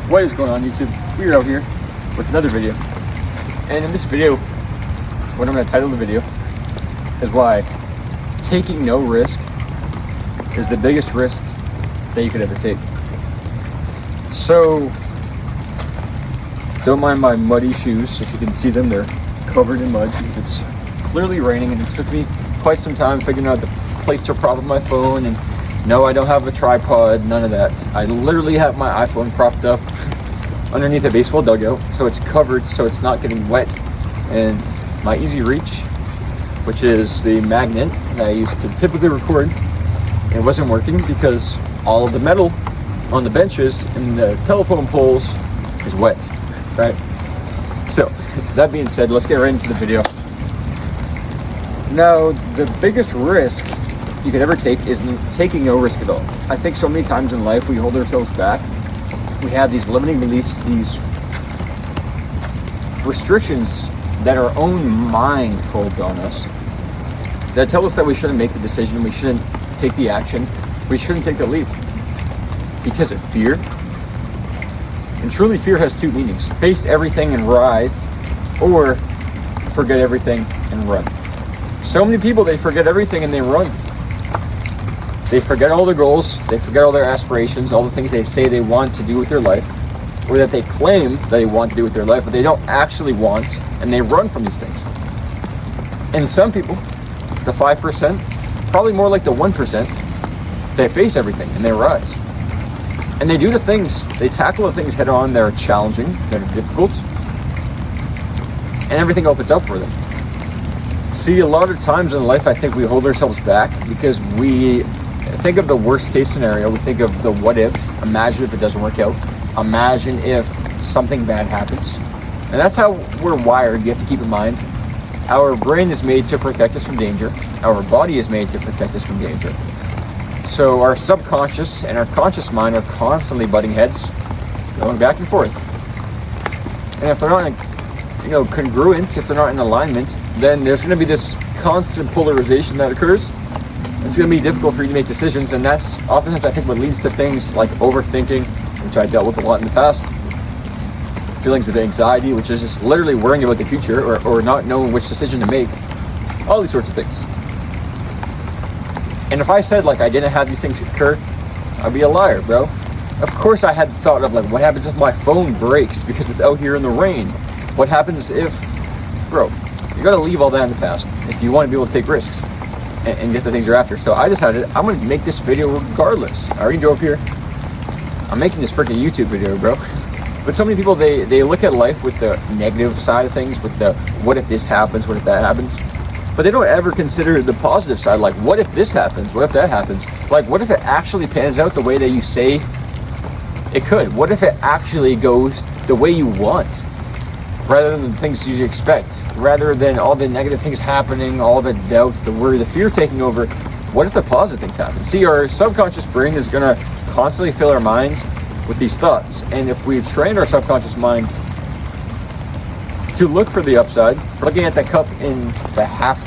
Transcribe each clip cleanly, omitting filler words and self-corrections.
What is going on, YouTube? We're out here with another video. And in this video, what I'm going to title the video is why taking no risk is the biggest risk that you could ever take. So, don't mind my muddy shoes. If you can see them, they're covered in mud. It's clearly raining, and it took me quite some time figuring out the place to prop up my phone. And no, I don't have a tripod, none of that. I literally have my iPhone propped up underneath a baseball dugout, so it's covered, so it's not getting wet. And my Easy Reach, which is the magnet that I used to typically record, it wasn't working because all of the metal on the benches and the telephone poles is wet, right? So, that being said, let's get right into the video. Now, the biggest risk you could ever take is taking no risk at all. I think so many times in life we hold ourselves back. We have these limiting beliefs, these restrictions that our own mind holds on us that tell us that we shouldn't make the decision, we shouldn't take the action, we shouldn't take the leap because of fear. And truly, fear has two meanings: face everything and rise, or forget everything and run. So many people, they forget everything and they run. They forget all their goals, they forget all their aspirations, all the things they say they want to do with their life, or that they claim that they want to do with their life, but they don't actually want, and they run from these things. And some people, the 5%, probably more like the 1%, they face everything and they rise. And they do the things, they tackle the things head on that are challenging, that are difficult, and everything opens up for them. See, a lot of times in life, I think we hold ourselves back because we think of the worst case scenario. We think of the what if. Imagine if it doesn't work out. Imagine if something bad happens. And that's how we're wired. You have to keep in mind, our brain is made to protect us from danger. Our body is made to protect us from danger. So our subconscious and our conscious mind are constantly butting heads, going back and forth. And if they're not, congruent, if they're not in alignment, then there's going to be this constant polarization that occurs. It's going to be difficult for you to make decisions, and that's oftentimes, I think, what leads to things like overthinking, which I dealt with a lot in the past, feelings of anxiety, which is just literally worrying about the future or not knowing which decision to make, all these sorts of things. And if I said, I didn't have these things occur, I'd be a liar, bro. Of course I had thought of, what happens if my phone breaks because it's out here in the rain? What happens if, bro, you gotta leave all that in the past if you want to be able to take risks and get the things you're after. So I decided I'm gonna make this video regardless. I already drove here. I'm making this freaking YouTube video, bro. But so many people, they look at life with the negative side of things, with the what if this happens, what if that happens. But they don't ever consider the positive side, what if this happens, what if that happens? What if it actually pans out the way that you say it could? What if it actually goes the way you want? Rather than the things you expect, rather than all the negative things happening, all the doubt, the worry, the fear taking over, what if the positive things happen? See, our subconscious brain is going to constantly fill our minds with these thoughts. And if we've trained our subconscious mind to look for the upside, looking at the cup in the half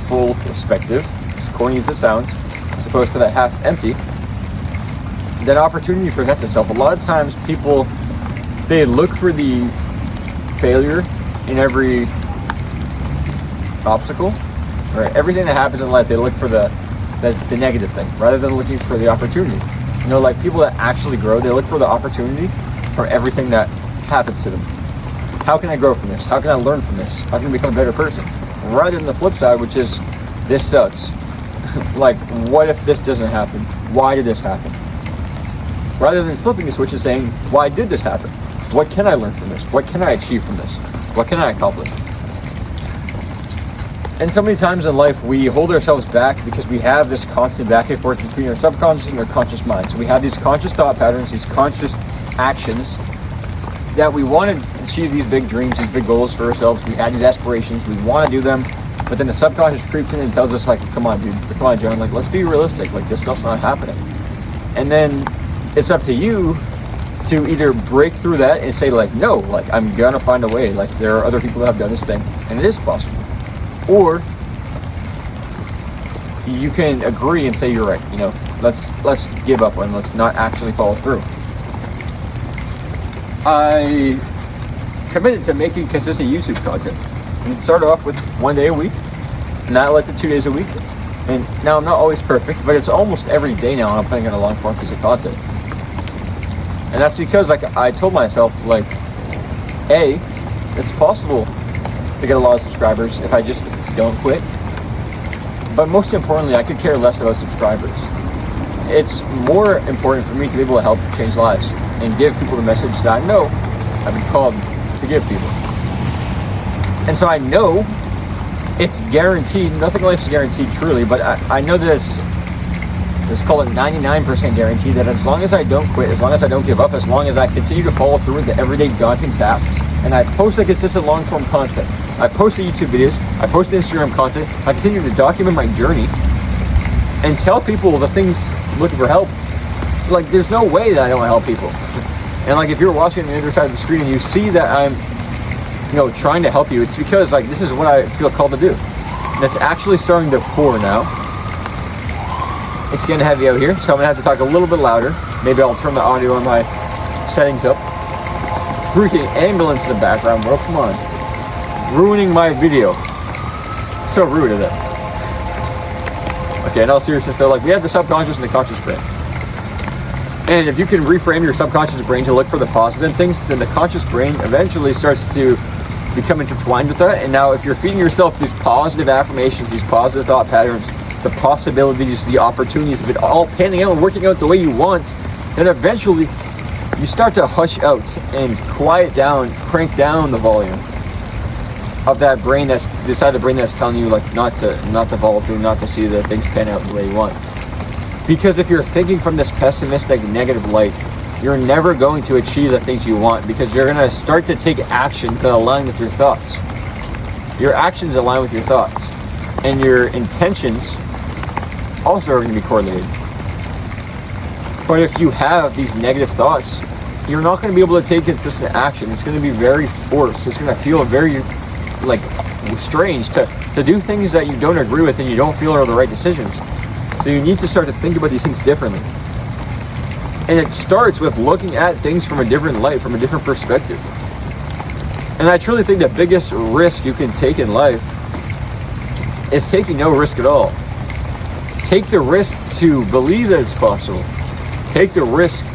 full perspective, as corny as it sounds, as opposed to the half empty, then opportunity presents itself. A lot of times people, they look for the failure in every obstacle, or everything that happens in life. They look for the negative thing rather than looking for the opportunity. People that actually grow, they look for the opportunity for everything that happens to them. How can I grow from this? How can I learn from this? How can I become a better person? Rather than the flip side, which is, this sucks. What if this doesn't happen? Why did this happen? Rather than flipping the switch and saying, why did this happen? What can I learn from this? What can I achieve from this? What can I accomplish? And so many times in life, we hold ourselves back because we have this constant back and forth between our subconscious and our conscious mind. So we have these conscious thought patterns, these conscious actions that we want to achieve these big dreams, these big goals for ourselves. We have these aspirations, we want to do them, but then the subconscious creeps in and tells us, come on, dude, come on, John, let's be realistic, this stuff's not happening. And then it's up to you to either break through that and say, no, I'm gonna find a way, there are other people that have done this thing, and it is possible. Or you can agree and say, you're right, let's give up and let's not actually follow through. I committed to making consistent YouTube content. And it started off with 1 day a week, and that led to 2 days a week. And now I'm not always perfect, but it's almost every day now I'm putting out a long form piece of content. And that's because I told myself, like, A, it's possible to get a lot of subscribers if I just don't quit. But most importantly, I could care less about subscribers. It's more important for me to be able to help change lives and give people the message that I know I've been called to give people. And so I know it's guaranteed, nothing in life is guaranteed truly, but I know that let's call it 99% guaranteed that as long as I don't quit, as long as I don't give up, as long as I continue to follow through with the everyday daunting tasks, and I post the consistent long-form content, I post the YouTube videos, I post the Instagram content, I continue to document my journey and tell people the things looking for help. Like, there's no way that I don't help people. And like, if you're watching on the other side of the screen and you see that I'm, trying to help you, it's because like this is what I feel called to do. And it's actually starting to pour now. It's getting heavy out here, so I'm gonna have to talk a little bit louder. Maybe I'll turn the audio on my settings up. Freaking ambulance in the background, bro, come on. Ruining my video. So rude of them. Okay, in all seriousness though, like, we have the subconscious and the conscious brain. And if you can reframe your subconscious brain to look for the positive things, then the conscious brain eventually starts to become intertwined with that. And now if you're feeding yourself these positive affirmations, these positive thought patterns, the possibilities, the opportunities of it all panning out and working out the way you want, then eventually you start to hush out and quiet down, crank down the volume of that brain that's the side of the brain that's telling you like not to follow through, not to see the things pan out the way you want. Because if you're thinking from this pessimistic, negative light, you're never going to achieve the things you want, because you're going to start to take action that align with your thoughts. Your actions align with your thoughts, and your intentions also are going to be correlated. But if you have these negative thoughts, you're not going to be able to take consistent action. It's going to be very forced. It's going to feel very strange to do things that you don't agree with and you don't feel are the right decisions. So you need to start to think about these things differently. And it starts with looking at things from a different light, from a different perspective. And I truly think the biggest risk you can take in life is taking no risk at all. Take the risk to believe that it's possible. Take the risk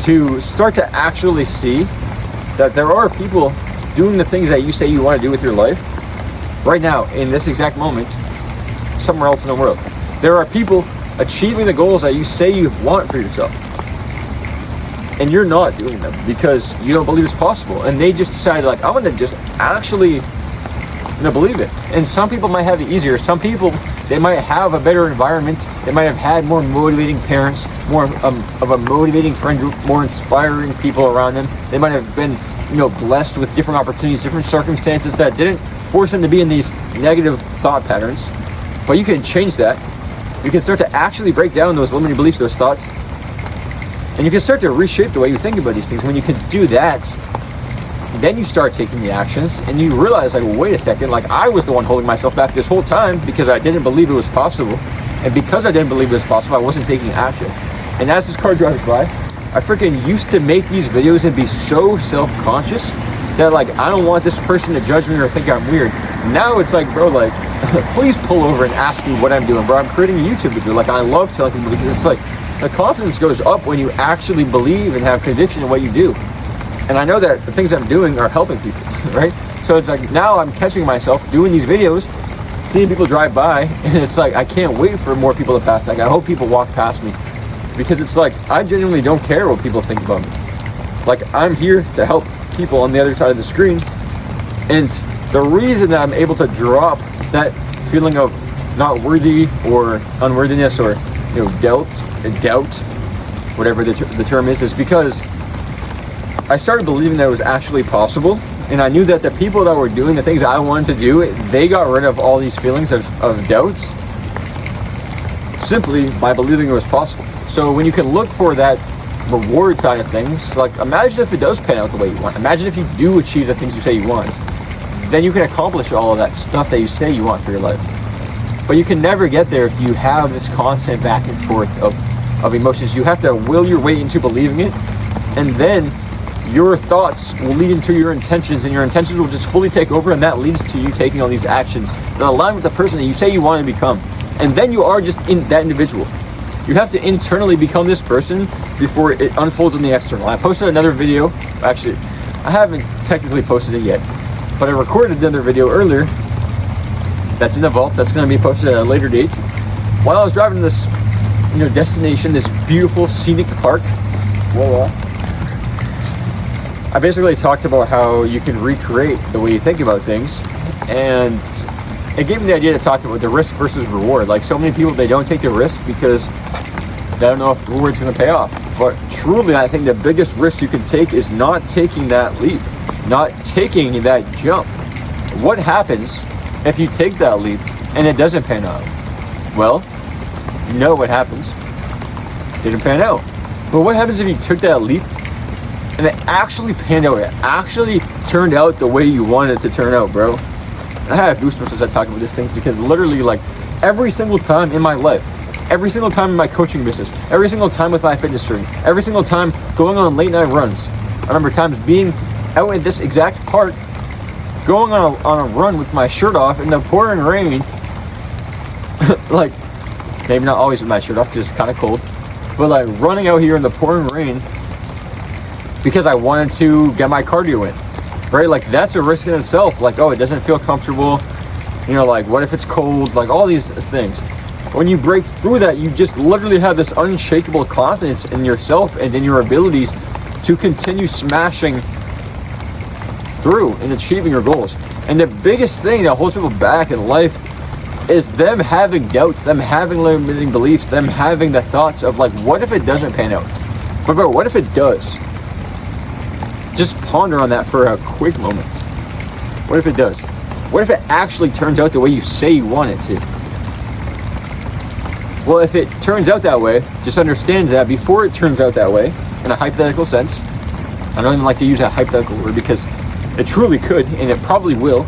to start to actually see that there are people doing the things that you say you want to do with your life right now, in this exact moment, somewhere else in the world. There are people achieving the goals that you say you want for yourself, and you're not doing them because you don't believe it's possible, and they just decided like, I want to just actually believe it. And some people might have it easier. Some people, they might have a better environment, they might have had more motivating parents, more of a motivating friend group, more inspiring people around them. They might have been blessed with different opportunities, different circumstances that didn't force them to be in these negative thought patterns. But you can change that. You can start to actually break down those limiting beliefs, those thoughts, and you can start to reshape the way you think about these things. When you can do that, then you start taking the actions, and you realize, like, wait a second, like, I was the one holding myself back this whole time because I didn't believe it was possible. And because I didn't believe it was possible, I wasn't taking action. And as this car drives by, I freaking used to make these videos and be so self-conscious that, like, I don't want this person to judge me or think I'm weird. Now it's like, bro, like, please pull over and ask me what I'm doing, bro. I'm creating a YouTube video. Like, I love telling people, because it's like, the confidence goes up when you actually believe and have conviction in what you do. And I know that the things I'm doing are helping people, right? So it's like, now I'm catching myself doing these videos, seeing people drive by, and it's like, I can't wait for more people to pass. Like, I hope people walk past me, because it's like, I genuinely don't care what people think about me. Like, I'm here to help people on the other side of the screen. And the reason that I'm able to drop that feeling of not worthy or unworthiness or doubt, whatever the term is because I started believing that it was actually possible. And I knew that the people that were doing the things I wanted to do, they got rid of all these feelings of doubts simply by believing it was possible. So when you can look for that reward side of things, like, imagine if it does pan out the way you want. Imagine if you do achieve the things you say you want. Then you can accomplish all of that stuff that you say you want for your life. But you can never get there if you have this constant back and forth of emotions. You have to will your way into believing it, And then your thoughts will lead into your intentions, and your intentions will just fully take over, and that leads to you taking all these actions that align with the person that you say you want to become. And then you are just in that individual. You have to internally become this person before it unfolds in the external. I posted another video. Actually, I haven't technically posted it yet, but I recorded another video earlier that's in the vault. That's going to be posted at a later date. While I was driving to this, destination, this beautiful scenic park, I basically talked about how you can recreate the way you think about things, and it gave me the idea to talk about the risk versus reward. Like, so many people, they don't take the risk because they don't know if the reward's going to pay off. But truly, I think the biggest risk you can take is not taking that leap, not taking that jump. What happens if you take that leap and it doesn't pan out? Well, you know what happens. It didn't pan out. But what happens if you took that leap and it actually panned out? It actually turned out the way you wanted it to turn out, bro. And I have goosebumps as I talk about these things, because literally, like, every single time in my life, every single time in my coaching business, every single time with my fitness journey, every single time going on late night runs, I remember times being out in this exact park, going on a run with my shirt off in the pouring rain, like, maybe not always with my shirt off because it's kind of cold, but like running out here in the pouring rain because I wanted to get my cardio in, right? Like, that's a risk in itself. Like, oh, it doesn't feel comfortable, like, what if it's cold? Like, all these things. When you break through that, you just literally have this unshakable confidence in yourself and in your abilities to continue smashing through and achieving your goals. And the biggest thing that holds people back in life is them having doubts, them having limiting beliefs, them having the thoughts of, like, what if it doesn't pan out? But bro, what if it does? Just ponder on that for a quick moment. What if it does? What if it actually turns out the way you say you want it to? Well, if it turns out that way, just understand that before it turns out that way, in a hypothetical sense, I don't even like to use that hypothetical word because it truly could, and it probably will,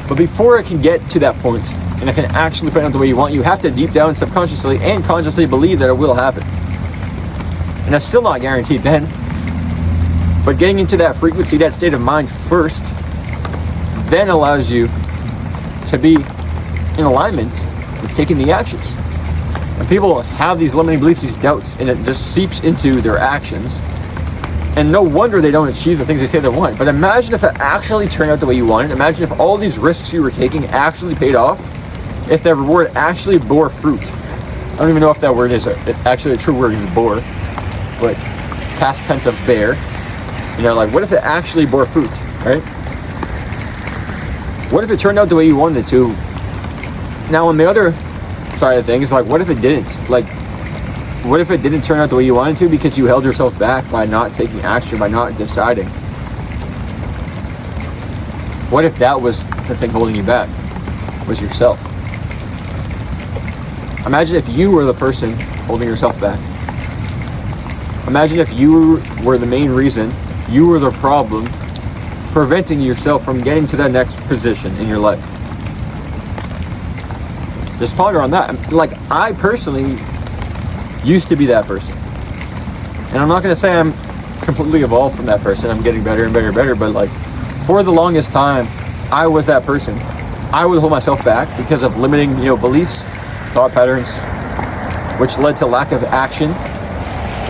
but before it can get to that point, and it can actually pan out the way you want, you have to deep down subconsciously and consciously believe that it will happen. And that's still not guaranteed then. But getting into that frequency, that state of mind first, then allows you to be in alignment with taking the actions. And people have these limiting beliefs, these doubts, and it just seeps into their actions. And no wonder they don't achieve the things they say they want. But imagine if it actually turned out the way you wanted. Imagine if all these risks you were taking actually paid off. If that reward actually bore fruit. I don't even know if that word is actually a true word is bore, but past tense of bear. Like, what if it actually bore fruit, right? What if it turned out the way you wanted it to? Now, on the other side of things, like, what if it didn't? Like, what if it didn't turn out the way you wanted to because you held yourself back by not taking action, by not deciding? What if that was the thing holding you back? Was yourself? Imagine if you were the person holding yourself back. Imagine if you were the main reason, you were the problem, preventing yourself from getting to that next position in your life. Just ponder on that. Like, I personally used to be that person. And I'm not going to say I'm completely evolved from that person. I'm getting better and better and better. But, like, for the longest time, I was that person. I would hold myself back because of limiting, beliefs, thought patterns, which led to lack of action,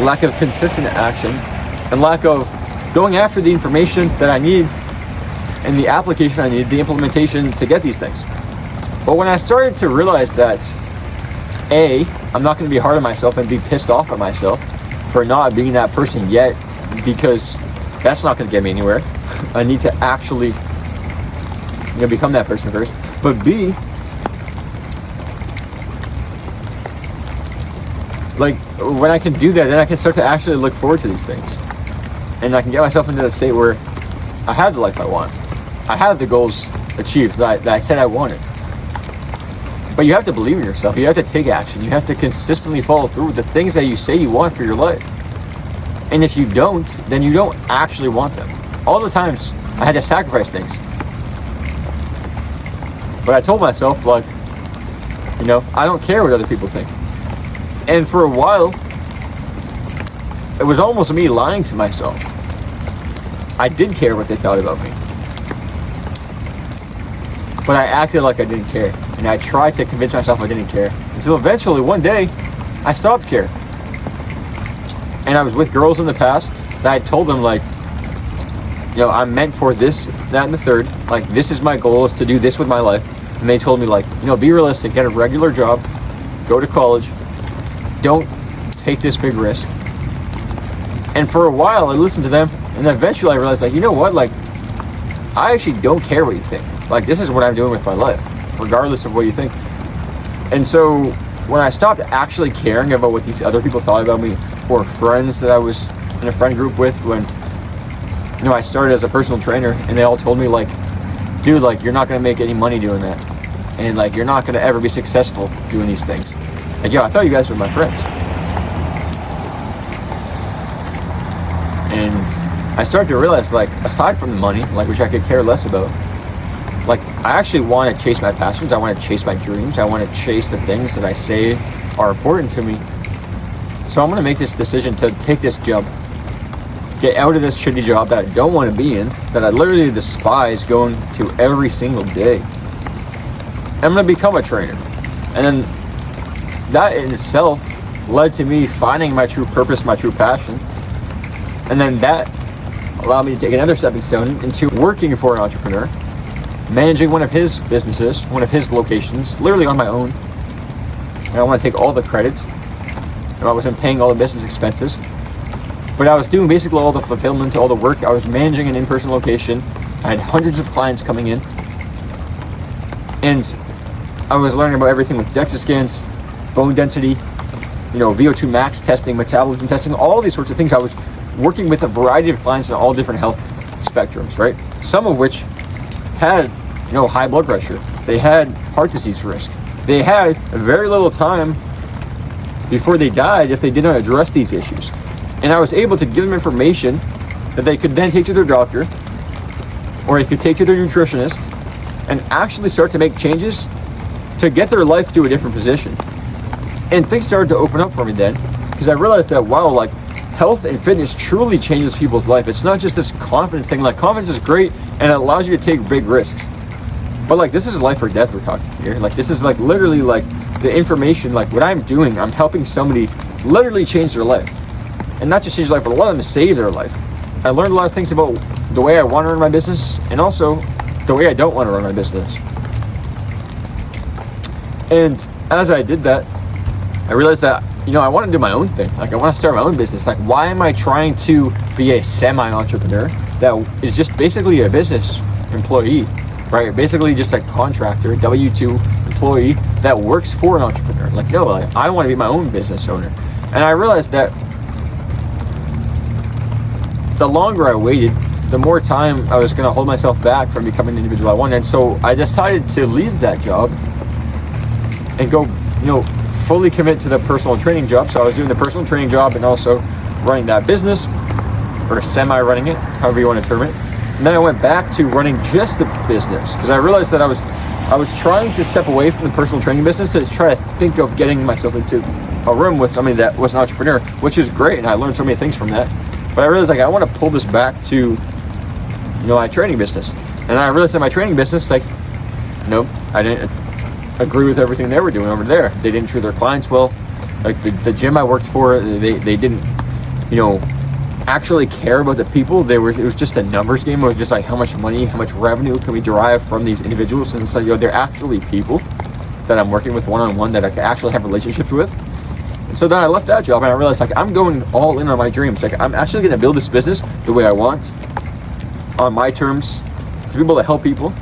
lack of consistent action, and lack of going after the information that I need and the application I need, the implementation to get these things. But when I started to realize that, A, I'm not going to be hard on myself and be pissed off at myself for not being that person yet, because that's not going to get me anywhere. I need to actually become that person first. But B, like, when I can do that, then I can start to actually look forward to these things. And I can get myself into that state where I have the life I want. I have the goals achieved that I said I wanted. But you have to believe in yourself. You have to take action. You have to consistently follow through with the things that you say you want for your life. And if you don't, then you don't actually want them. All the times I had to sacrifice things. But I told myself, like, I don't care what other people think. And for a while, it was almost me lying to myself. I did care what they thought about me. But I acted like I didn't care. And I tried to convince myself I didn't care. Until eventually, one day, I stopped caring. And I was with girls in the past that I told them, like, you know, I'm meant for this, that, and the third. Like, this is my goal, is to do this with my life. And they told me, like, you know, be realistic, get a regular job, go to college, don't take this big risk. And for a while, I listened to them, and eventually I realized, like, you know what, like, I actually don't care what you think. Like, this is what I'm doing with my life, regardless of what you think. And so when I stopped actually caring about what these other people thought about me, or friends that I was in a friend group with, when, you know, I started as a personal trainer, and they all told me, like, dude, like, you're not going to make any money doing that. And, like, you're not going to ever be successful doing these things. Like, yo, I thought you guys were my friends. And I started to realize, like, aside from the money, like, which I could care less about, like, I actually want to chase my passions. I want to chase my dreams. I want to chase the things that I say are important to me. So I'm going to make this decision to take this job, get out of this shitty job that I don't want to be in, that I literally despise going to every single day. I'm going to become a trainer. And then that in itself led to me finding my true purpose, my true passion. And then that allowed me to take another stepping stone into working for an entrepreneur, managing one of his businesses, one of his locations, literally on my own. And I want to take all the credit. And I wasn't paying all the business expenses. But I was doing basically all the fulfillment, all the work. I was managing an in-person location. I had hundreds of clients coming in. And I was learning about everything with DEXA scans, bone density, you know, VO2 max testing, metabolism testing, all these sorts of things. I was working with a variety of clients in all different health spectrums, right? Some of which had, you know, high blood pressure. They had heart disease risk. They had very little time before they died if they did not address these issues. And I was able to give them information that they could then take to their doctor, or they could take to their nutritionist, and actually start to make changes to get their life to a different position. And things started to open up for me then, because I realized that, wow, like, health and fitness truly changes people's life. It's not just this confidence thing. Like, confidence is great, and it allows you to take big risks. But, like, this is life or death we're talking here. Like, this is, like, literally, like, the information, like, what I'm doing, I'm helping somebody literally change their life. And not just change their life, but allow them to save their life. I learned a lot of things about the way I want to run my business, and also the way I don't want to run my business. And as I did that, I realized that, you know, I want to do my own thing. Like, I want to start my own business. Like, why am I trying to be a semi-entrepreneur that is just basically a business employee, right? Basically just a contractor, W-2 employee that works for an entrepreneur. Like, no, like, I want to be my own business owner. And I realized that the longer I waited, the more time I was going to hold myself back from becoming the individual I wanted. And so I decided to leave that job and go, you know, fully commit to the personal training job. So I was doing the personal training job and also running that business, or semi-running it, however you want to term it. And then I went back to running just the business, because I realized that I was trying to step away from the personal training business to try to think of getting myself into a room with somebody that was an entrepreneur, which is great, and I learned so many things from that. But I realized, like, I want to pull this back to, you know, my training business. And I realized that my training business, like, you know, I didn't agree with everything they were doing over there. They didn't treat their clients well. Like, the gym I worked for, they didn't, you know, actually care about the people. It was just a numbers game. It was just like, how much money, how much revenue can we derive from these individuals? And it's like, yo, they're actually people that I'm working with one-on-one that I can actually have relationships with. And so then I left that job, and I realized, like, I'm going all in on my dreams. Like, I'm actually going to build this business the way I want, on my terms, to be able to help people,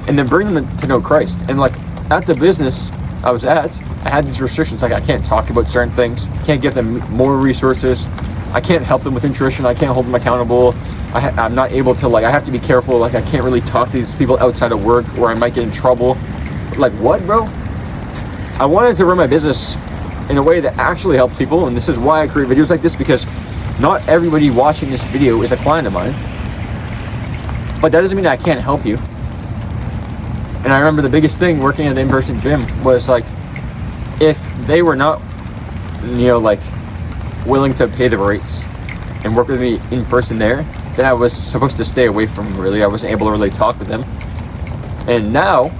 and then bring them to know Christ. And, like, at the business I was at, I had these restrictions. Like, I can't talk about certain things, can't give them more resources, I can't help them with nutrition, I can't hold them accountable, I'm not able to, like, I have to be careful. Like, I can't really talk to these people outside of work, or I might get in trouble. Like, what, bro? I wanted to run my business in a way that actually helps people, and this is why I create videos like this, because not everybody watching this video is a client of mine. But that doesn't mean I can't help you. And I remember the biggest thing working at the in-person gym was, like, if they were not, you know, like, willing to pay the rates, and work with me in person there, then I was supposed to stay away from really. I wasn't able to really talk with them. And now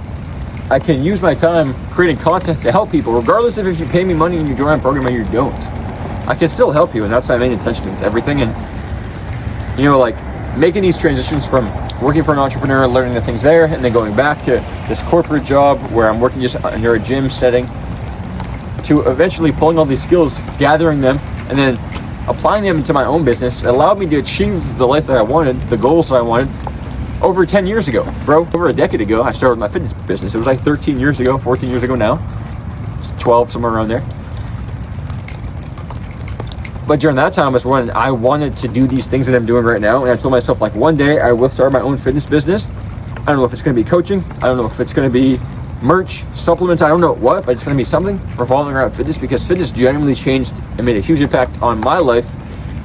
I can use my time creating content to help people, regardless of if you pay me money and you join my program or you don't. I can still help you, and that's my main intention with everything. And like making these transitions from working for an entrepreneur, learning the things there, and then going back to this corporate job where I'm working just under a gym setting, to eventually pulling all these skills, gathering them, and then applying them into my own business, allowed me to achieve the life that I wanted, the goals that I wanted, over 10 years ago, bro. Over a decade ago, I started my fitness business. It was like 13 years ago, 14 years ago now. It's 12, somewhere around there. But during that time was when I wanted to do these things that I'm doing right now. And I told myself, like, one day I will start my own fitness business. I don't know if it's going to be coaching. I don't know if it's going to be merch, supplements. I don't know what, but it's going to be something revolving around fitness, because fitness genuinely changed and made a huge impact on my life.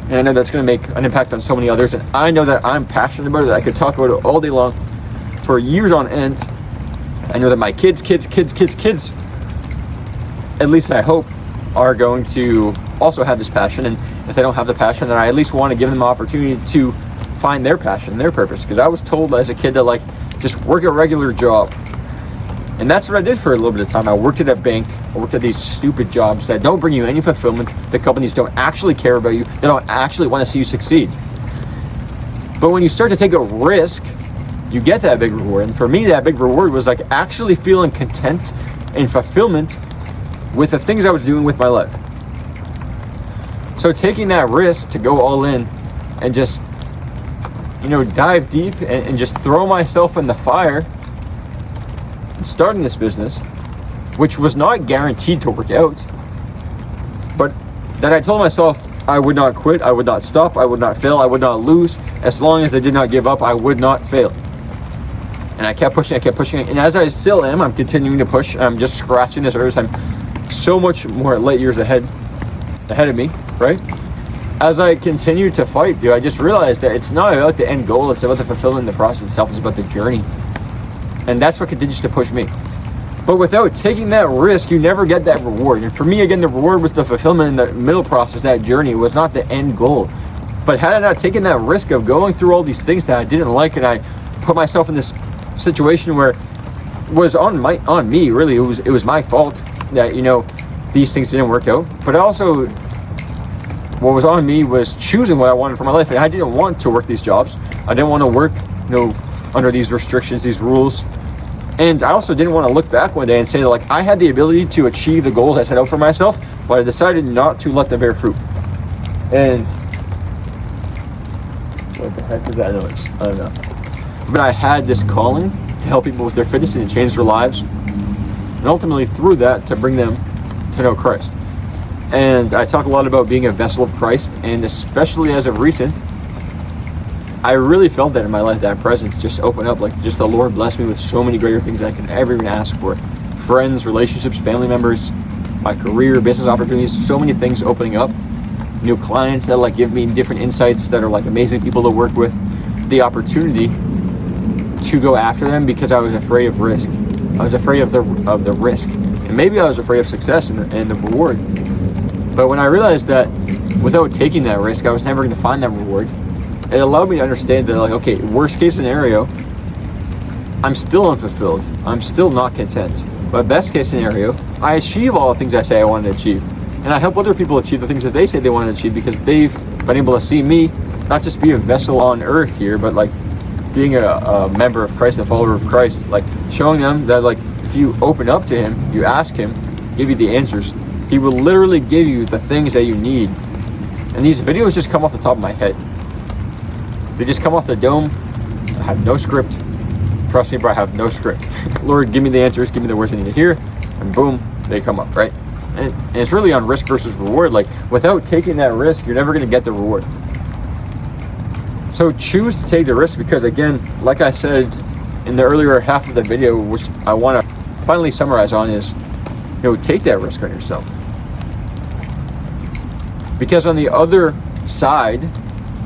And I know that's going to make an impact on so many others. And I know that I'm passionate about it. I could talk about it all day long for years on end. I know that my kids, at least I hope, are going to also have this passion. And if they don't have the passion, then I at least want to give them the opportunity to find their passion, their purpose. Because I was told as a kid that, like, just work a regular job. And that's what I did for a little bit of time. I worked at a bank. I worked at these stupid jobs that don't bring you any fulfillment. The companies don't actually care about you. They don't actually want to see you succeed. But when you start to take a risk, you get that big reward. And for me, that big reward was like actually feeling content and fulfillment with the things I was doing with my life. So taking that risk to go all in and just, dive deep and just throw myself in the fire, starting this business, which was not guaranteed to work out, but that I told myself I would not quit, I would not stop, I would not fail, I would not lose. As long as I did not give up, I would not fail. And I kept pushing, and as I still am, I'm continuing to push. I'm just scratching the surface. I'm so much more light years ahead of me, right? As I continue to fight, dude, I just realized that it's not about the end goal, it's about the fulfillment in the process itself, it's about the journey. And that's what continues to push me. But without taking that risk, you never get that reward. And for me, again, the reward was the fulfillment in the middle process. That journey. It was not the end goal. But had I not taken that risk of going through all these things that I didn't like, and I put myself in this situation where it was on me, really. It was my fault that, these things didn't work out. But also, what was on me was choosing what I wanted for my life. And I didn't want to work these jobs. I didn't want to work, under these restrictions, these rules. And I also didn't want to look back one day and say that, like, I had the ability to achieve the goals I set out for myself, but I decided not to let them bear fruit. And what the heck was that noise? I don't know. But I had this calling to help people with their fitness and to change their lives, and ultimately through that to bring them to know Christ. And I talk a lot about being a vessel of Christ, and especially as of recent, I really felt that in my life, that presence just opened up. Like, just the Lord blessed me with so many greater things I can ever even ask for. Friends, relationships, family members, my career, business opportunities, so many things opening up. New clients that give me different insights, that are amazing people to work with. The opportunity to go after them because I was afraid of risk. I was afraid of the risk. And maybe I was afraid of success and the reward. But when I realized that without taking that risk, I was never going to find that reward, it allowed me to understand that, okay, worst case scenario, I'm still unfulfilled. I'm still not content. But best case scenario, I achieve all the things I say I wanted to achieve. And I help other people achieve the things that they say they want to achieve, because they've been able to see me not just be a vessel on earth here, but being a member of Christ, a follower of Christ, showing them that if you open up to Him, you ask Him, give you the answers, He will literally give you the things that you need. And these videos just come off the top of my head. They just come off the dome. I have no script. Trust me, bro, I have no script. Lord, give me the answers, give me the words I need to hear, and boom, they come up, right? And it's really on risk versus reward. Without taking that risk, you're never going to get the reward. So choose to take the risk, because again, like I said in the earlier half of the video, which I want to finally summarize on, is, take that risk on yourself. Because on the other side,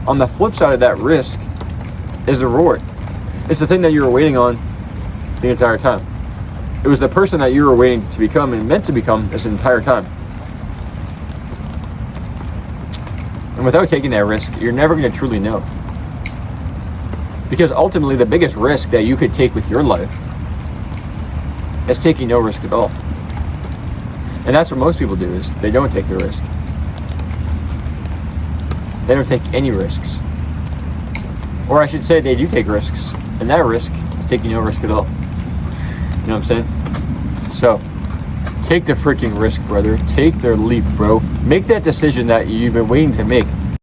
on the flip side of that risk, is the reward. It's the thing that you were waiting on the entire time. It was the person that you were waiting to become and meant to become this entire time. And without taking that risk, you're never going to truly know. Because ultimately, the biggest risk that you could take with your life is taking no risk at all. And that's what most people do, is they don't take the risk. They don't take any risks. Or I should say, they do take risks. And that risk is taking no risk at all. You know what I'm saying? So, take the freaking risk, brother. Take their leap, bro. Make that decision that you've been waiting to make.